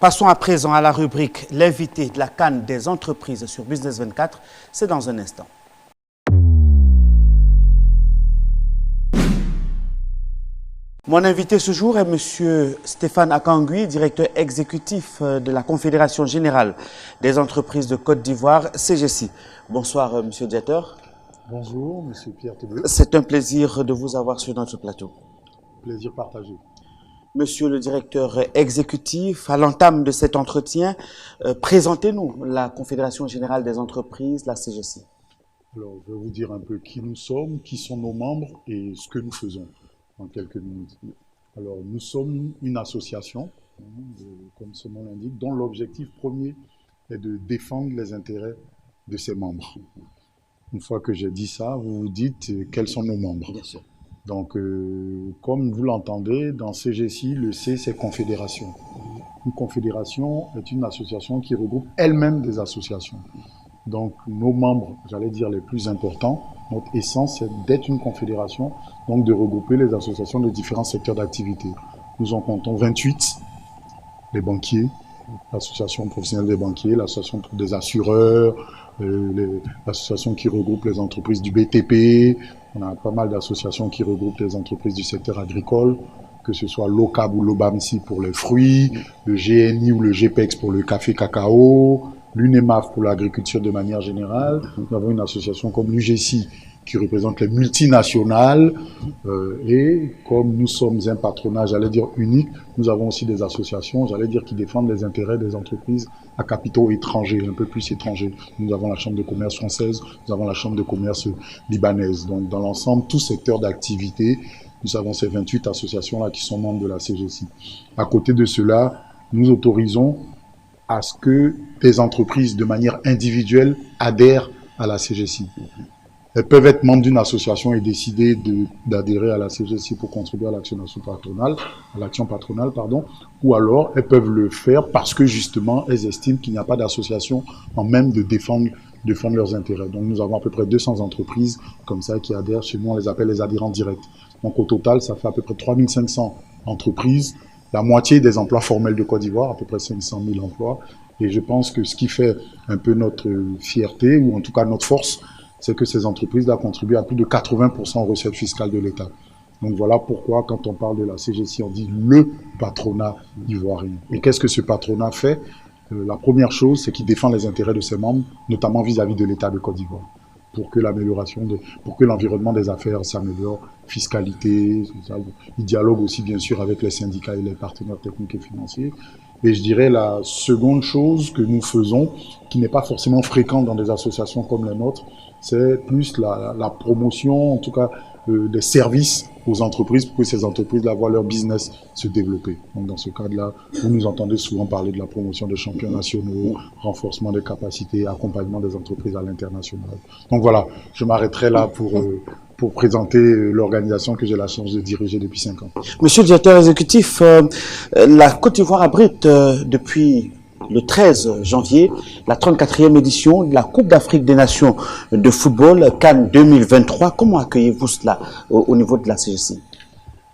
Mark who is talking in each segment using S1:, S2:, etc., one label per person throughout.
S1: Passons à présent à la rubrique l'invité de la CAN des entreprises sur Business 24. C'est dans un instant. Mon invité ce jour est M. Stéphane Akangui, directeur exécutif de la Confédération Générale des Entreprises de Côte d'Ivoire, CGC. Bonsoir, M. le directeur.
S2: Bonjour, M. Pierre Tébé.
S1: C'est un plaisir de vous avoir sur notre plateau.
S2: Plaisir partagé.
S1: Monsieur le directeur exécutif, à l'entame de cet entretien, présentez-nous la Confédération Générale des Entreprises, la CGC.
S2: Alors, je vais vous dire un peu qui nous sommes, qui sont nos membres et ce que nous faisons en quelques minutes. Alors, nous sommes une association, comme son nom l'indique, dont l'objectif premier est de défendre les intérêts de ses membres. Une fois que j'ai dit ça, vous vous dites quels sont nos membres.
S1: Bien sûr.
S2: Donc, comme vous l'entendez, dans CGC, le C, c'est confédération. Une confédération est une association qui regroupe elle-même des associations. Donc, nos membres, j'allais dire les plus importants, notre essence, c'est d'être une confédération, donc de regrouper les associations de différents secteurs d'activité. Nous en comptons 28, les banquiers, l'association professionnelle des banquiers, l'association des assureurs, l'association qui regroupe les entreprises du BTP. On a pas mal d'associations qui regroupent les entreprises du secteur agricole, que ce soit l'OCAB ou l'OBAMSI pour les fruits, le GNI ou le GPEX pour le café cacao, l'UNEMAF pour l'agriculture de manière générale. Nous avons une association comme l'UGC qui représente les multinationales et comme nous sommes un patronat, j'allais dire unique, nous avons aussi des associations, j'allais dire qui défendent les intérêts des entreprises à capitaux étrangers, un peu plus étrangers. Nous avons la Chambre de commerce française, nous avons la Chambre de commerce libanaise. Donc dans l'ensemble, tout secteur d'activité, nous avons ces 28 associations-là qui sont membres de la CGC. À côté de cela, nous autorisons à ce que des entreprises de manière individuelle adhèrent à la CGC. Elles peuvent être membres d'une association et décider d'adhérer à la CGC pour contribuer à l'action patronale, ou alors elles peuvent le faire parce que justement elles estiment qu'il n'y a pas d'association en même de défendre leurs intérêts. Donc nous avons à peu près 200 entreprises comme ça qui adhèrent. Chez nous on les appelle les adhérents directs. Donc au total ça fait à peu près 3500 entreprises, la moitié des emplois formels de Côte d'Ivoire, à peu près 500 000 emplois. Et je pense que ce qui fait un peu notre fierté, ou en tout cas notre force, c'est que ces entreprises-là contribuent à plus de 80% aux recettes fiscales de l'État. Donc voilà pourquoi, quand on parle de la CGC, on dit le patronat ivoirien. Et qu'est-ce que ce patronat fait? La première chose, c'est qu'il défend les intérêts de ses membres, notamment vis-à-vis de l'État de Côte d'Ivoire, pour que pour que l'environnement des affaires s'améliore, fiscalité, il dialogue aussi bien sûr avec les syndicats et les partenaires techniques et financiers. Et je dirais la seconde chose que nous faisons, qui n'est pas forcément fréquente dans des associations comme les nôtres, c'est plus la promotion, en tout cas des services aux entreprises pour que ces entreprises-là voient leur business se développer. Donc dans ce cadre-là, vous nous entendez souvent parler de la promotion des champions nationaux, renforcement des capacités, accompagnement des entreprises à l'international. Donc voilà, je m'arrêterai là pour présenter l'organisation que j'ai la chance de diriger depuis 5 ans.
S1: Monsieur le directeur exécutif, la Côte d'Ivoire abrite depuis le 13 janvier la 34e édition de la Coupe d'Afrique des Nations de football CAN 2023. Comment accueillez-vous cela au niveau de la CGC?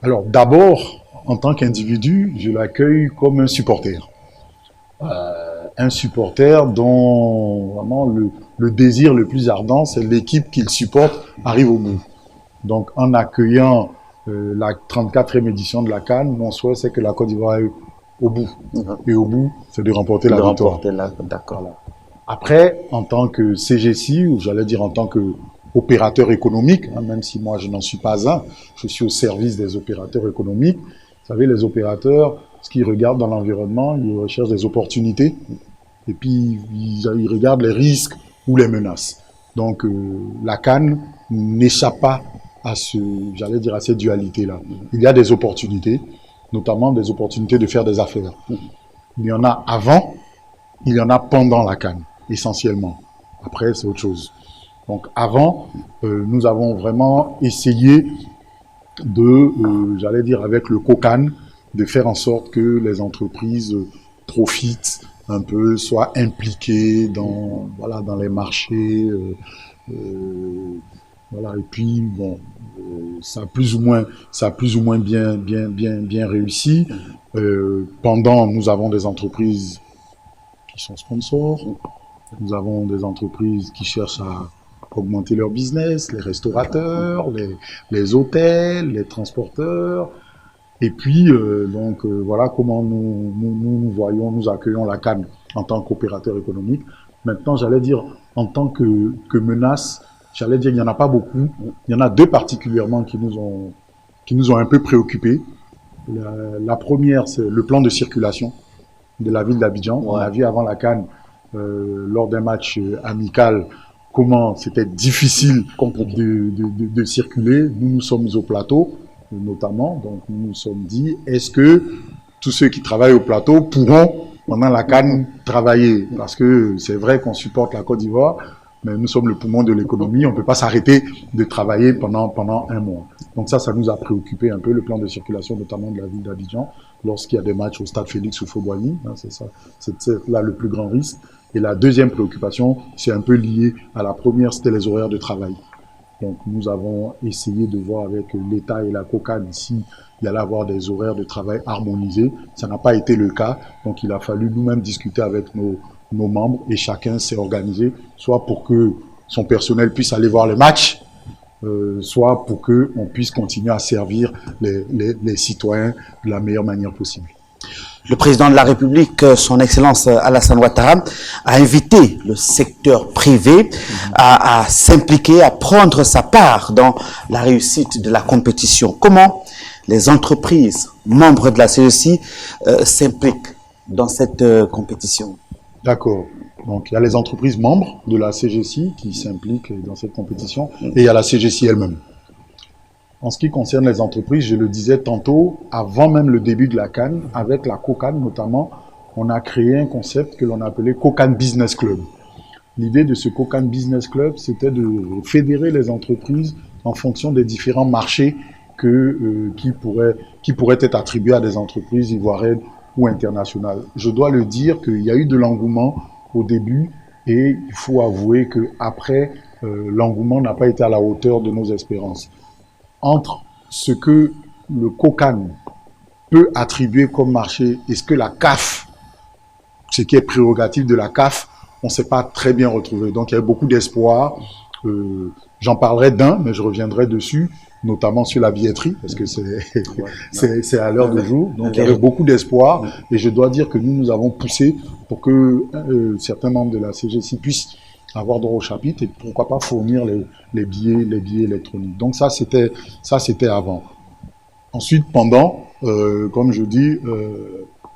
S2: Alors d'abord, en tant qu'individu, je l'accueille comme un supporter. Un supporter dont vraiment le désir le plus ardent, c'est l'équipe qu'il supporte arrive au bout. Donc en accueillant la 34e édition de la CAN, mon souhait c'est que la Côte d'Ivoire aille au bout. Et au bout, c'est de remporter la victoire.
S1: D'accord.
S2: Voilà. Après, en tant que CGC, ou j'allais dire en tant qu'opérateur économique, même si moi je n'en suis pas un, je suis au service des opérateurs économiques. Vous savez, les opérateurs, ce qu'ils regardent dans l'environnement, ils recherchent des opportunités et puis ils regardent les risques ou les menaces. Donc la CAN n'échappe pas à cette dualité-là. Il y a des opportunités, notamment des opportunités de faire des affaires. Il y en a avant, il y en a pendant la CAN, essentiellement. Après, c'est autre chose. Donc avant, nous avons vraiment essayé avec le COCAN, de faire en sorte que les entreprises profitent un peu, soient impliquées dans les marchés, Voilà. Et puis bon, ça a plus ou moins bien réussi. Pendant, nous avons des entreprises qui sont sponsors. Nous avons des entreprises qui cherchent à augmenter leur business, les restaurateurs, les hôtels, les transporteurs. Et puis, voilà comment nous voyons, nous accueillons la CAN en tant qu'opérateur économique. Maintenant, j'allais dire, en tant que menace, j'allais dire, il n'y en a pas beaucoup. Il y en a deux particulièrement qui nous ont un peu préoccupés. La première, c'est le plan de circulation de la ville d'Abidjan. Ouais. On a vu avant la CAN, lors d'un match amical, comment c'était difficile de circuler. Nous sommes au plateau, notamment, donc nous nous sommes dit, est-ce que tous ceux qui travaillent au plateau pourront, pendant la CAN, travailler? Parce que c'est vrai qu'on supporte la Côte d'Ivoire, mais nous sommes le poumon de l'économie, on ne peut pas s'arrêter de travailler pendant un mois. Donc ça nous a préoccupé un peu, le plan de circulation, notamment de la ville d'Abidjan, lorsqu'il y a des matchs au stade Félix ou Houphouët-Boigny, hein, c'est là le plus grand risque. Et la deuxième préoccupation, c'est un peu lié à la première, c'était les horaires de travail. Donc nous avons essayé de voir avec l'État et la COCAN ici, il y allait avoir des horaires de travail harmonisés. Ça n'a pas été le cas, donc il a fallu nous-mêmes discuter avec nos membres et chacun s'est organisé, soit pour que son personnel puisse aller voir les matchs, soit pour qu'on puisse continuer à servir les citoyens de la meilleure manière possible.
S1: Le président de la République, son Excellence Alassane Ouattara, a invité le secteur privé à s'impliquer, à prendre sa part dans la réussite de la compétition. Comment les entreprises membres de la CECI s'impliquent dans cette compétition?
S2: D'accord. Donc, il y a les entreprises membres de la CGCI qui s'impliquent dans cette compétition et il y a la CGCI elle-même. En ce qui concerne les entreprises, je le disais tantôt, avant même le début de la CAN, avec la COCAN notamment, on a créé un concept que l'on appelait COCAN Business Club. L'idée de ce COCAN Business Club, c'était de fédérer les entreprises en fonction des différents marchés qui pourraient être attribués à des entreprises ivoiriennes ou internationales. Je dois le dire qu'il y a eu de l'engouement au début et il faut avouer qu'après, l'engouement n'a pas été à la hauteur de nos espérances. Entre ce que le COCAN peut attribuer comme marché et ce que la CAF, ce qui est prérogative de la CAF, on ne s'est pas très bien retrouvé. Donc il y a beaucoup d'espoir. J'en parlerai d'un, mais je reviendrai dessus, notamment sur la billetterie, parce que c'est à l'heure du jour. Donc il y avait beaucoup d'espoir et je dois dire que nous avons poussé pour que certains membres de la CGCI puissent avoir droit au chapitre et pourquoi pas fournir les billets électroniques. Donc ça c'était avant. Ensuite, pendant, comme je dis,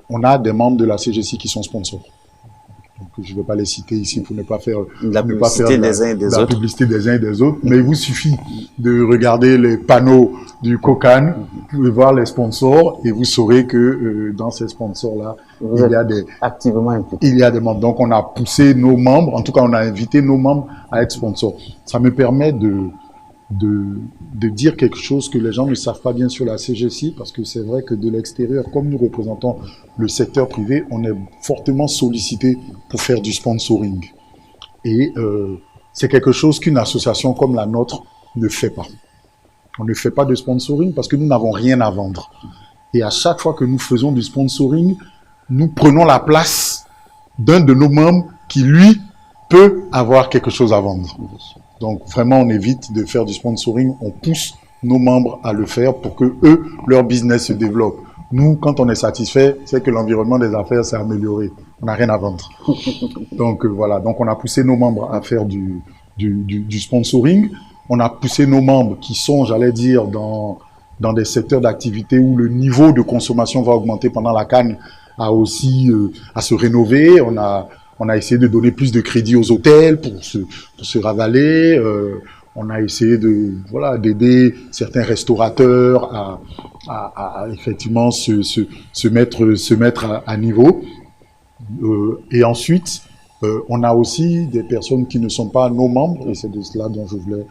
S2: on a des membres de la CGCI qui sont sponsors. Donc je ne vais pas les citer ici pour ne pas faire
S1: la publicité des uns et des autres.
S2: Mais il vous suffit de regarder les panneaux du COCAN, vous pouvez voir les sponsors et vous saurez que dans ces sponsors-là, il y a des membres. Donc on a poussé nos membres, en tout cas on a invité nos membres à être sponsors. Ça me permet de dire quelque chose que les gens ne savent pas bien sur la CGCI, parce que c'est vrai que de l'extérieur, comme nous représentons le secteur privé, on est fortement sollicité pour faire du sponsoring. Et c'est quelque chose qu'une association comme la nôtre ne fait pas. On ne fait pas de sponsoring parce que nous n'avons rien à vendre. Et à chaque fois que nous faisons du sponsoring, nous prenons la place d'un de nos membres qui, lui, peut avoir quelque chose à vendre. Donc vraiment, on évite de faire du sponsoring, on pousse nos membres à le faire pour que eux, leur business se développe. Nous, quand on est satisfait, c'est que l'environnement des affaires s'est amélioré. On n'a rien à vendre. Donc voilà, donc on a poussé nos membres à faire du sponsoring. On a poussé nos membres qui sont, j'allais dire, dans des secteurs d'activité où le niveau de consommation va augmenter pendant la CAN, à se rénover. On a essayé de donner plus de crédit aux hôtels pour se ravaler. On a essayé d'aider certains restaurateurs à effectivement se mettre à niveau. Et ensuite, on a aussi des personnes qui ne sont pas nos membres, et c'est de cela dont je voulais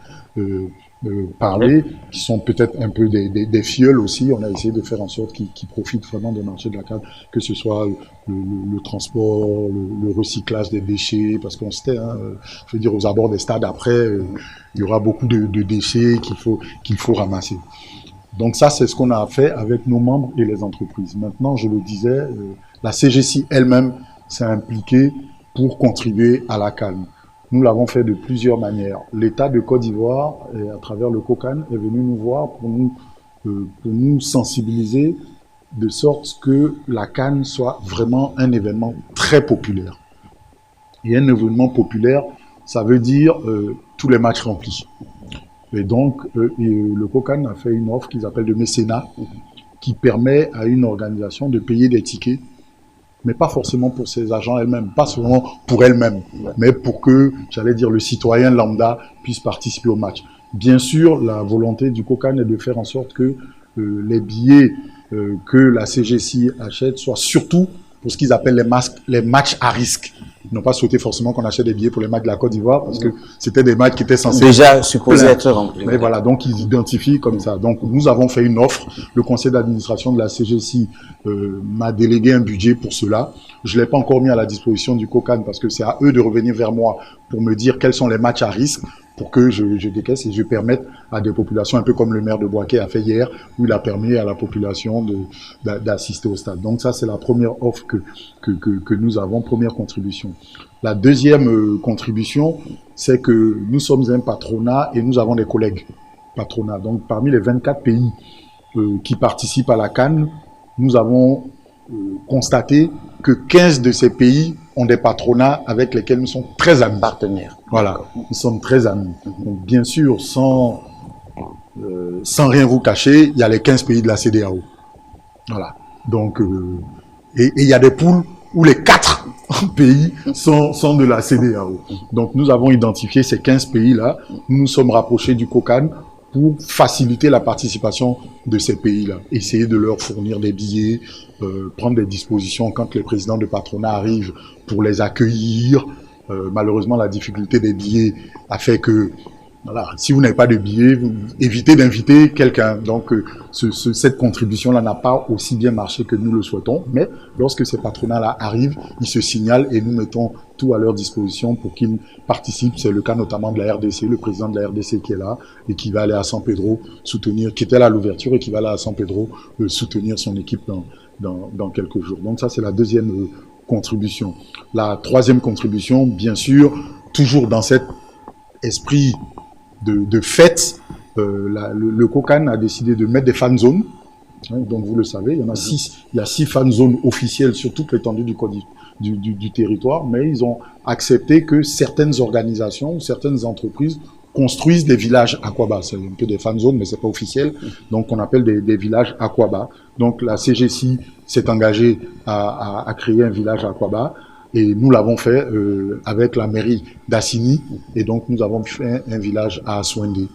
S2: parler, qui sont peut-être un peu des fioles aussi. On a essayé de faire en sorte qu'ils profitent vraiment des marchés de la CAN, que ce soit le transport, le recyclage des déchets, parce qu'on sait, je veux dire, aux abords des stades, après, il y aura beaucoup de déchets qu'il faut ramasser. Donc ça, c'est ce qu'on a fait avec nos membres et les entreprises. Maintenant, je le disais, la CGC elle-même s'est impliquée pour contribuer à la CAN. Nous l'avons fait de plusieurs manières. L'État de Côte d'Ivoire, à travers le COCAN, est venu nous voir pour nous sensibiliser de sorte que la CAN soit vraiment un événement très populaire. Et un événement populaire, ça veut dire tous les matchs remplis. Et donc, le COCAN a fait une offre qu'ils appellent de mécénat, qui permet à une organisation de payer des tickets, mais pas forcément pour ses agents elles-mêmes, pas seulement pour elles-mêmes, mais pour que, j'allais dire, le citoyen lambda puisse participer au match. Bien sûr, la volonté du COCAN est de faire en sorte que les billets que la CGC achète soient surtout pour ce qu'ils appellent les matchs à risque. Ils n'ont pas souhaité forcément qu'on achète des billets pour les matchs de la Côte d'Ivoire parce que c'était des matchs qui étaient censés
S1: déjà supposés être remplis.
S2: Mais voilà, donc ils identifient comme ça. Donc nous avons fait une offre. Le conseil d'administration de la CGC m'a délégué un budget pour cela. Je l'ai pas encore mis à la disposition du COCAN parce que c'est à eux de revenir vers moi pour me dire quels sont les matchs à risque pour que je décaisse et je permette à des populations, un peu comme le maire de Boaké a fait hier, où il a permis à la population d'assister au stade. Donc ça, c'est la première offre que nous avons, première contribution. La deuxième contribution, c'est que nous sommes un patronat et nous avons des collègues patronats. Donc parmi les 24 pays qui participent à la CAN, nous avons constaté que 15 de ces pays ont des patronats avec lesquels nous sommes très amis.
S1: Partenaires.
S2: Voilà, nous sommes très amis. Donc, bien sûr, sans rien vous cacher, il y a les 15 pays de la CEDEAO. Voilà. Donc, et il y a des poules où les 4 pays sont de la CEDEAO. Donc, nous avons identifié ces 15 pays-là. Nous nous sommes rapprochés du COCAN pour faciliter la participation de ces pays-là. Essayer de leur fournir des billets, prendre des dispositions quand les présidents de patronat arrivent pour les accueillir. Malheureusement, la difficulté des billets a fait que, voilà, si vous n'avez pas de billets, vous évitez d'inviter quelqu'un. Donc, cette contribution-là n'a pas aussi bien marché que nous le souhaitons. Mais lorsque ces patronats-là arrivent, ils se signalent et nous mettons tout à leur disposition pour qu'ils participent. C'est le cas notamment de la RDC, le président de la RDC qui est là et qui va aller à San Pedro soutenir, qui était là à l'ouverture et qui va aller à San Pedro soutenir son équipe dans quelques jours. Donc ça, c'est la deuxième contribution. La troisième contribution, bien sûr, toujours dans cet esprit de fête, le COCAN a décidé de mettre des fan zones. Donc vous le savez, il y en a 6. Il y a 6 fan zones officielles sur toute l'étendue du territoire, mais ils ont accepté que certaines organisations, certaines entreprises construisent des villages aquabas. C'est un peu des fan zones, mais c'est pas officiel. Donc on appelle des villages aquabas. Donc la CGC s'est engagée à créer un village aquabas. Et nous l'avons fait avec la mairie d'Assini. Et donc, nous avons fait un village à Aswende.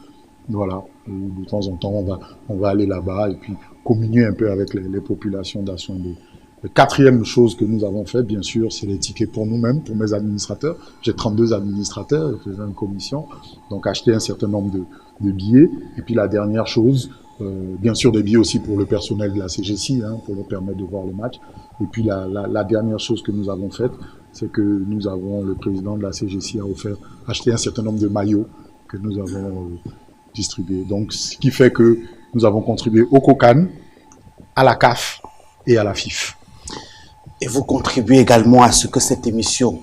S2: Voilà. De temps en temps, on va aller là-bas et puis communier un peu avec les populations d'Aswende. La quatrième chose que nous avons fait, bien sûr, c'est les tickets pour nous-mêmes, pour mes administrateurs. J'ai 32 administrateurs, je faisais une commission. Donc, acheter un certain nombre de billets. Et puis, la dernière chose, bien sûr, des billets aussi pour le personnel de la CGC, pour leur permettre de voir le match. Et puis, la dernière chose que nous avons faite, c'est que le président de la CGC a acheté un certain nombre de maillots que nous avons distribués. Donc, ce qui fait que nous avons contribué au COCAN, à la CAF et à la FIF.
S1: Et vous contribuez également à ce que cette émission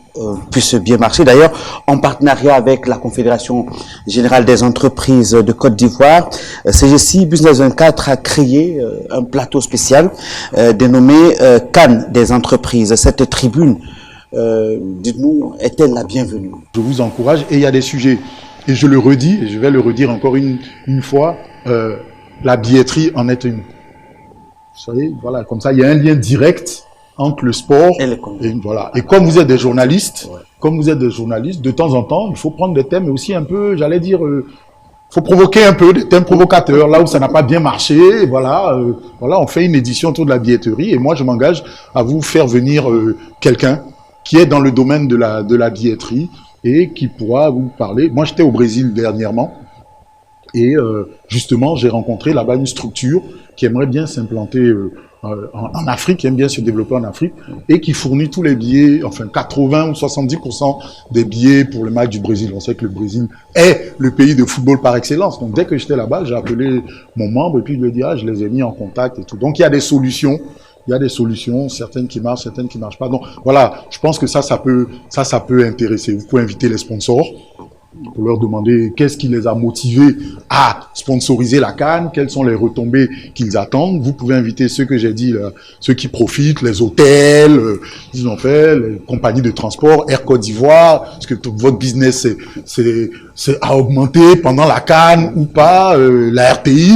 S1: puisse bien marcher. D'ailleurs, en partenariat avec la Confédération Générale des Entreprises de Côte d'Ivoire, CGC Business 24 a créé un plateau spécial dénommé CAN des entreprises. Cette tribune, dites-nous, est-elle la bienvenue?
S2: Je vous encourage et il y a des sujets, et je le redis, et je vais le redire encore une fois, la billetterie en est une. Vous savez, voilà, comme ça, il y a un lien direct entre le sport et voilà. Et comme vous êtes des journalistes, de temps en temps, il faut prendre des thèmes aussi un peu, j'allais dire, faut provoquer un peu des thèmes provocateurs là où ça n'a pas bien marché. Voilà, on fait une édition autour de la billetterie et moi je m'engage à vous faire venir quelqu'un qui est dans le domaine de la billetterie et qui pourra vous parler. Moi j'étais au Brésil dernièrement Et justement, j'ai rencontré là-bas une structure qui aimerait bien s'implanter en Afrique, qui aime bien se développer en Afrique, et qui fournit tous les billets, enfin 80 ou 70% des billets pour le match du Brésil. On sait que le Brésil est le pays de football par excellence. Donc dès que j'étais là-bas, j'ai appelé mon membre et puis je lui ai dit, je les ai mis en contact et tout. Donc il y a des solutions. Il y a des solutions, certaines qui marchent, certaines qui marchent pas. Donc voilà, je pense que ça peut intéresser. Vous pouvez inviter les sponsors pour leur demander qu'est-ce qui les a motivés à sponsoriser la CAN, quelles sont les retombées qu'ils attendent. Vous pouvez inviter ceux que j'ai dit, là, ceux qui profitent, les hôtels, ils ont fait, les compagnies de transport, Air Côte d'Ivoire, parce que tout votre business c'est à augmenter pendant la CAN ou pas, la RTI,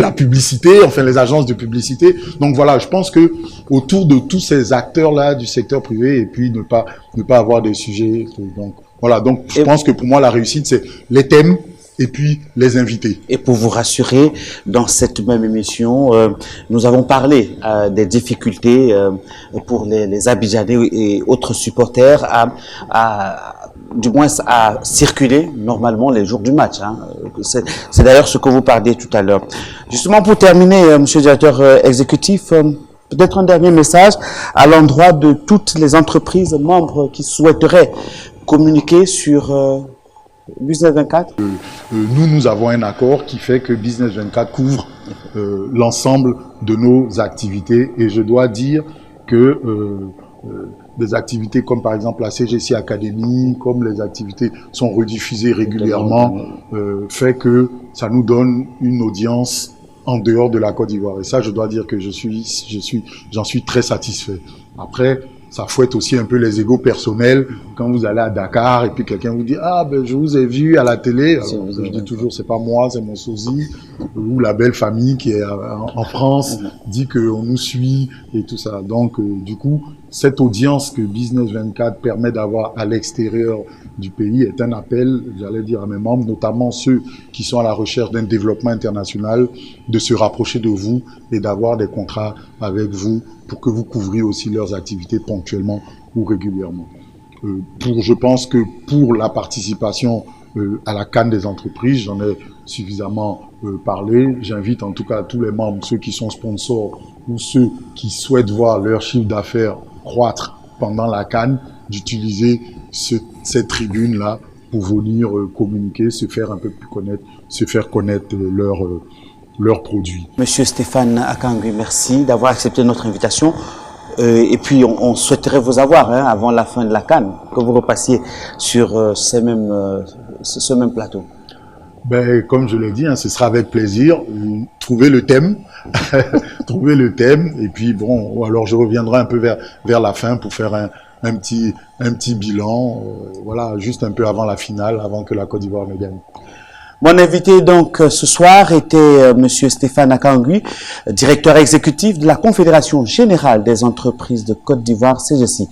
S2: la publicité, enfin les agences de publicité. Donc voilà, je pense que autour de tous ces acteurs-là du secteur privé, et puis ne pas avoir des sujets, donc voilà, donc je pense que pour moi, la réussite, c'est les thèmes et puis les invités.
S1: Et pour vous rassurer, dans cette même émission, nous avons parlé des difficultés pour les Abidjanais et autres supporters du moins à circuler normalement les jours du match. Hein. C'est d'ailleurs ce que vous parliez tout à l'heure. Justement, pour terminer, monsieur le directeur exécutif, peut-être un dernier message à l'endroit de toutes les entreprises membres qui souhaiteraient communiquer sur Business 24.
S2: Nous avons un accord qui fait que Business 24 couvre l'ensemble de nos activités. Et je dois dire que des activités comme par exemple la CGC Academy, comme les activités sont rediffusées régulièrement, fait que ça nous donne une audience en dehors de la Côte d'Ivoire. Et ça, je dois dire que j'en suis très satisfait. Après, ça fouette aussi un peu les égos personnels quand vous allez à Dakar et puis quelqu'un vous dit je vous ai vu à la télé. Alors, je dis toujours c'est pas moi, c'est mon sosie ou la belle famille qui est en France dit qu'on nous suit et tout ça. Donc du coup cette audience que Business 24 permet d'avoir à l'extérieur du pays est un appel, j'allais dire à mes membres, notamment ceux qui sont à la recherche d'un développement international, de se rapprocher de vous et d'avoir des contrats avec vous pour que vous couvriez aussi leurs activités ponctuellement ou régulièrement. Je pense que pour la participation à la CAN des entreprises, j'en ai suffisamment parlé. J'invite en tout cas tous les membres, ceux qui sont sponsors ou ceux qui souhaitent voir leur chiffre d'affaires croître pendant la CAN, d'utiliser cette tribune-là pour venir communiquer, se faire un peu plus connaître, se faire connaître leurs produits.
S1: Monsieur Stéphane Akangui, merci d'avoir accepté notre invitation. Et puis, on souhaiterait vous avoir avant la fin de la CAN, que vous repassiez sur ce même plateau.
S2: Comme je l'ai dit, ce sera avec plaisir. Trouver le thème, trouver le thème, et puis bon, alors je reviendrai un peu vers la fin pour faire un petit bilan, voilà, juste un peu avant la finale, avant que la Côte d'Ivoire ne gagne.
S1: Mon invité donc ce soir était monsieur Stéphane Akangui, directeur exécutif de la Confédération Générale des Entreprises de Côte d'Ivoire, CGC.